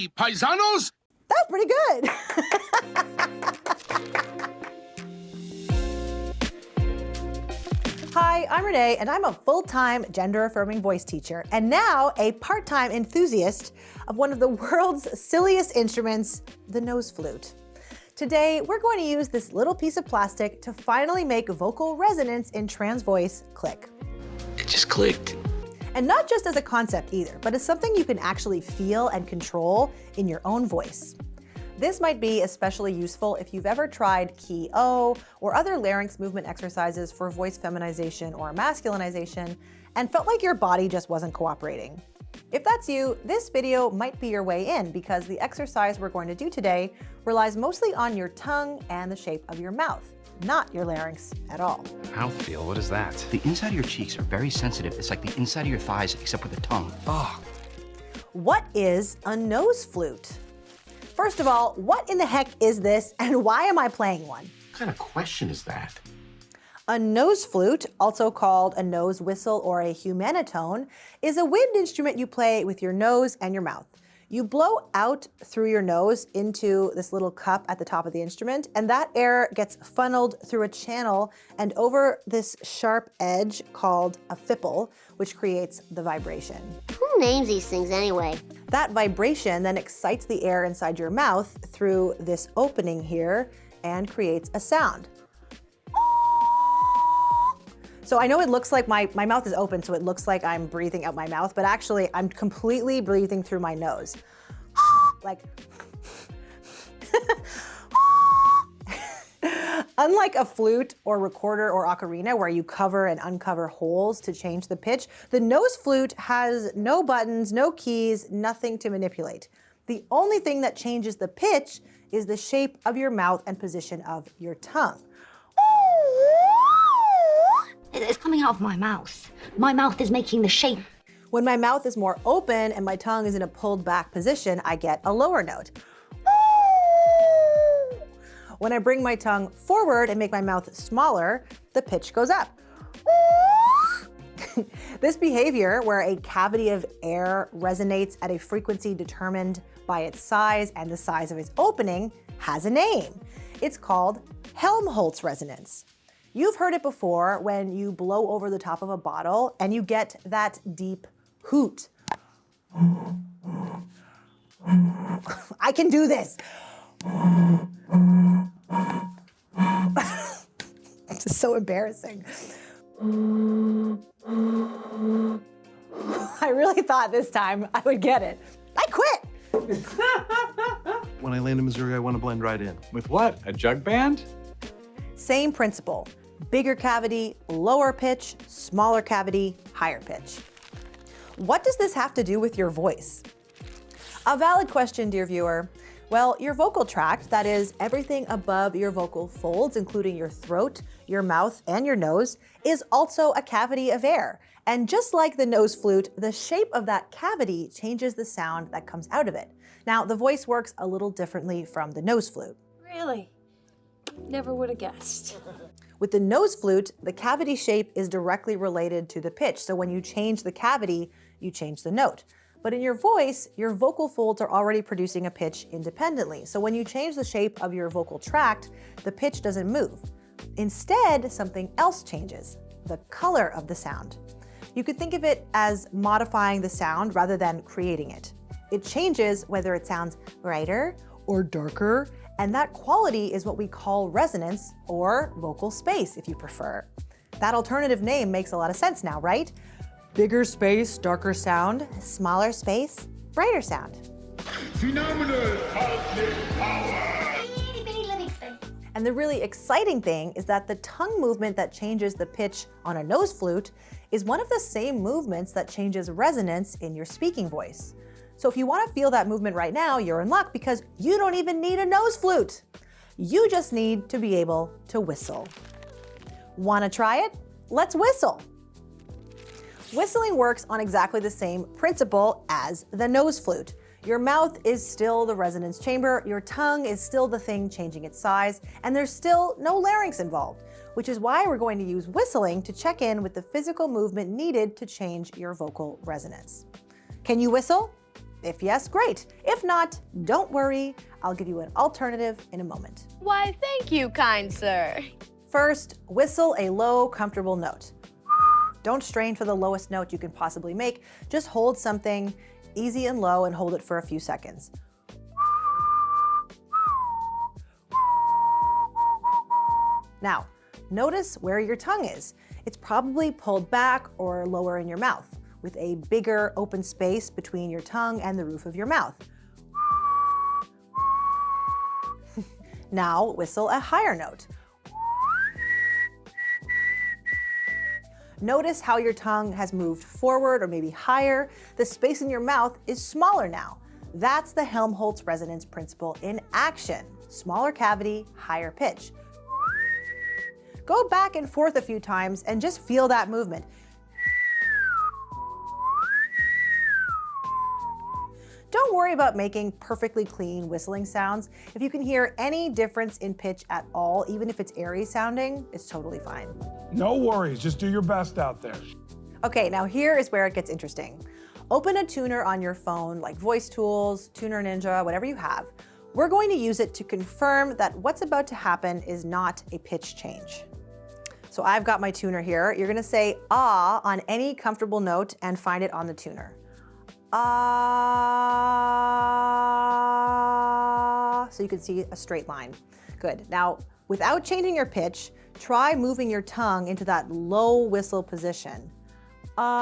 Hey, paisanos! That's pretty good. Hi, I'm Renee, and I'm a full-time gender-affirming voice teacher, and now a part-time enthusiast of one of the world's silliest instruments, the nose flute. Today, we're going to use this little piece of plastic to finally make vocal resonance in trans voice click. It just clicked. And not just as a concept either, but as something you can actually feel and control in your own voice. This might be especially useful if you've ever tried key O or other larynx movement exercises for voice feminization or masculinization and felt like your body just wasn't cooperating. If that's you, this video might be your way in because the exercise we're going to do today relies mostly on your tongue and the shape of your mouth, not your larynx at all. Mouthfeel, what is that? The inside of your cheeks are very sensitive. It's like the inside of your thighs, except with a tongue. Oh. What is a nose flute? First of all, what in the heck is this and why am I playing one? What kind of question is that? A nose flute, also called a nose whistle or a humanitone, is a wind instrument you play with your nose and your mouth. You blow out through your nose into this little cup at the top of the instrument, and that air gets funneled through a channel and over this sharp edge called a fipple, which creates the vibration. Who names these things anyway? That vibration then excites the air inside your mouth through this opening here and creates a sound. So I know it looks like my mouth is open, so it looks like I'm breathing out my mouth, but actually I'm completely breathing through my nose. Like, unlike a flute or recorder or ocarina where you cover and uncover holes to change the pitch, the nose flute has no buttons, no keys, nothing to manipulate. The only thing that changes the pitch is the shape of your mouth and position of your tongue. It's coming out of my mouth. My mouth is making the shape. When my mouth is more open and my tongue is in a pulled back position, I get a lower note. When I bring my tongue forward and make my mouth smaller, the pitch goes up. This behavior, where a cavity of air resonates at a frequency determined by its size and the size of its opening, has a name. It's called Helmholtz resonance. You've heard it before when you blow over the top of a bottle and you get that deep hoot. I can do this. This is so embarrassing. I really thought this time I would get it. I quit. When I land in Missouri, I want to blend right in. With what? A jug band? Same principle. Bigger cavity, lower pitch, smaller cavity, higher pitch. What does this have to do with your voice? A valid question, dear viewer. Well, your vocal tract, that is everything above your vocal folds, including your throat, your mouth, and your nose, is also a cavity of air. And just like the nose flute, the shape of that cavity changes the sound that comes out of it. Now, the voice works a little differently from the nose flute. Really? Never would have guessed. With the nose flute, the cavity shape is directly related to the pitch. So when you change the cavity, you change the note. But in your voice, your vocal folds are already producing a pitch independently. So when you change the shape of your vocal tract, the pitch doesn't move. Instead, something else changes, the color of the sound. You could think of it as modifying the sound rather than creating it. It changes whether it sounds brighter or darker, and that quality is what we call resonance, or vocal space if you prefer. That alternative name makes a lot of sense now, right? Bigger space, darker sound, smaller space, brighter sound. Phenomenal cosmic power! Itty bitty living space. And the really exciting thing is that the tongue movement that changes the pitch on a nose flute is one of the same movements that changes resonance in your speaking voice. So if you want to feel that movement right now, you're in luck because you don't even need a nose flute. You just need to be able to whistle. Want to try it? Let's whistle. Whistling works on exactly the same principle as the nose flute. Your mouth is still the resonance chamber, your tongue is still the thing changing its size, and there's still no larynx involved, which is why we're going to use whistling to check in with the physical movement needed to change your vocal resonance. Can you whistle? If yes, great. If not, don't worry. I'll give you an alternative in a moment. Why, thank you, kind sir. First, whistle a low, comfortable note. Don't strain for the lowest note you can possibly make. Just hold something easy and low and hold it for a few seconds. Now, notice where your tongue is. It's probably pulled back or lower in your mouth, with a bigger open space between your tongue and the roof of your mouth. Now, whistle a higher note. Notice how your tongue has moved forward or maybe higher. The space in your mouth is smaller now. That's the Helmholtz resonance principle in action. Smaller cavity, higher pitch. Go back and forth a few times and just feel that movement. Don't worry about making perfectly clean whistling sounds. If you can hear any difference in pitch at all, even if it's airy sounding, it's totally fine. No worries, just do your best out there. Okay, now here is where it gets interesting. Open a tuner on your phone, like Voice Tools, Tuner Ninja, whatever you have. We're going to use it to confirm that what's about to happen is not a pitch change. So I've got my tuner here. You're gonna say ah on any comfortable note and find it on the tuner. Ah, so you can see a straight line. Good. Now, without changing your pitch, try moving your tongue into that low whistle position. Ah.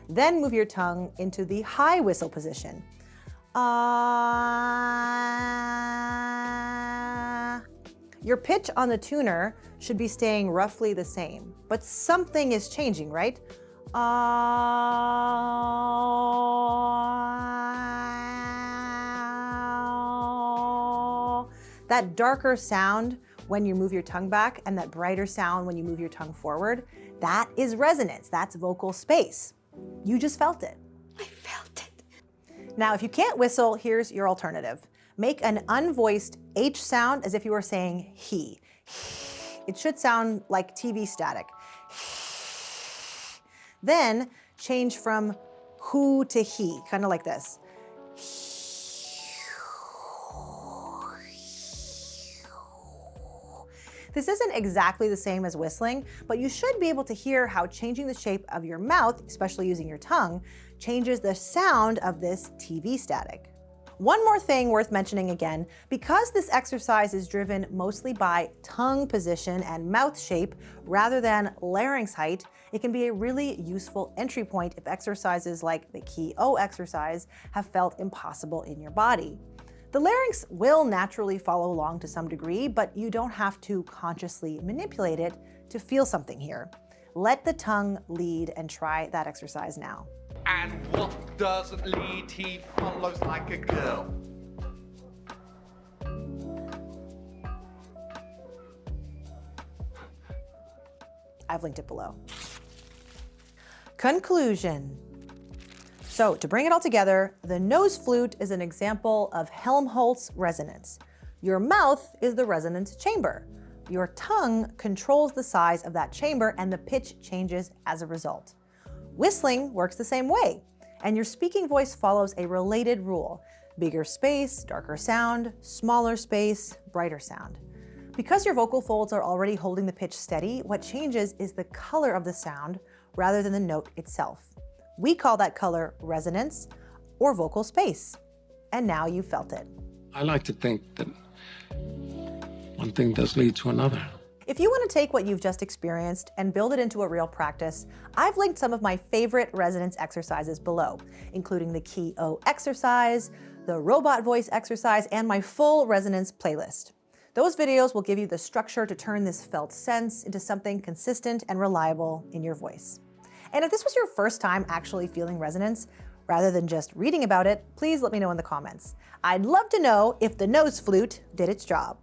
Then move your tongue into the high whistle position. Ah. Your pitch on the tuner should be staying roughly the same, but something is changing, right? That darker sound when you move your tongue back and that brighter sound when you move your tongue forward, that is resonance, that's vocal space. You just felt it. I felt it. Now, if you can't whistle, here's your alternative. Make an unvoiced H sound as if you were saying he. It should sound like TV static. Then change from who to he, kind of like this. This isn't exactly the same as whistling, but you should be able to hear how changing the shape of your mouth, especially using your tongue, changes the sound of this TV static. One more thing worth mentioning again, because this exercise is driven mostly by tongue position and mouth shape rather than larynx height, it can be a really useful entry point if exercises like the key O exercise have felt impossible in your body. The larynx will naturally follow along to some degree, but you don't have to consciously manipulate it to feel something here. Let the tongue lead and try that exercise now. And what doesn't lead, he follows like a girl. I've linked it below. Conclusion. So to bring it all together, the nose flute is an example of Helmholtz resonance. Your mouth is the resonance chamber. Your tongue controls the size of that chamber and the pitch changes as a result. Whistling works the same way, and your speaking voice follows a related rule: bigger space, darker sound, smaller space, brighter sound. Because your vocal folds are already holding the pitch steady, what changes is the color of the sound rather than the note itself. We call that color resonance or vocal space. And now you've felt it. I like to think that one thing does lead to another. If you want to take what you've just experienced and build it into a real practice, I've linked some of my favorite resonance exercises below, including the key O exercise, the robot voice exercise, and my full resonance playlist. Those videos will give you the structure to turn this felt sense into something consistent and reliable in your voice. And if this was your first time actually feeling resonance, rather than just reading about it, please let me know in the comments. I'd love to know if the nose flute did its job.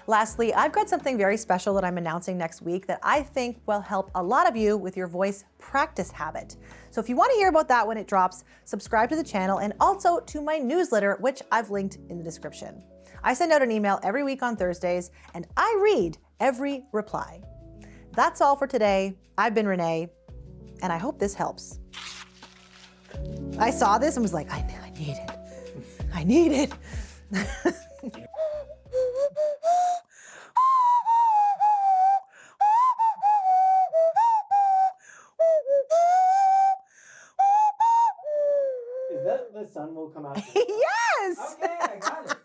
Lastly, I've got something very special that I'm announcing next week that I think will help a lot of you with your voice practice habit. So if you want to hear about that when it drops, subscribe to the channel and also to my newsletter, which I've linked in the description. I send out an email every week on Thursdays, and I read every reply. That's all for today. I've been Renee, and I hope this helps. I saw this and was like, I need it. I need it. Is that the sun will come out? Yes! Okay, I got it.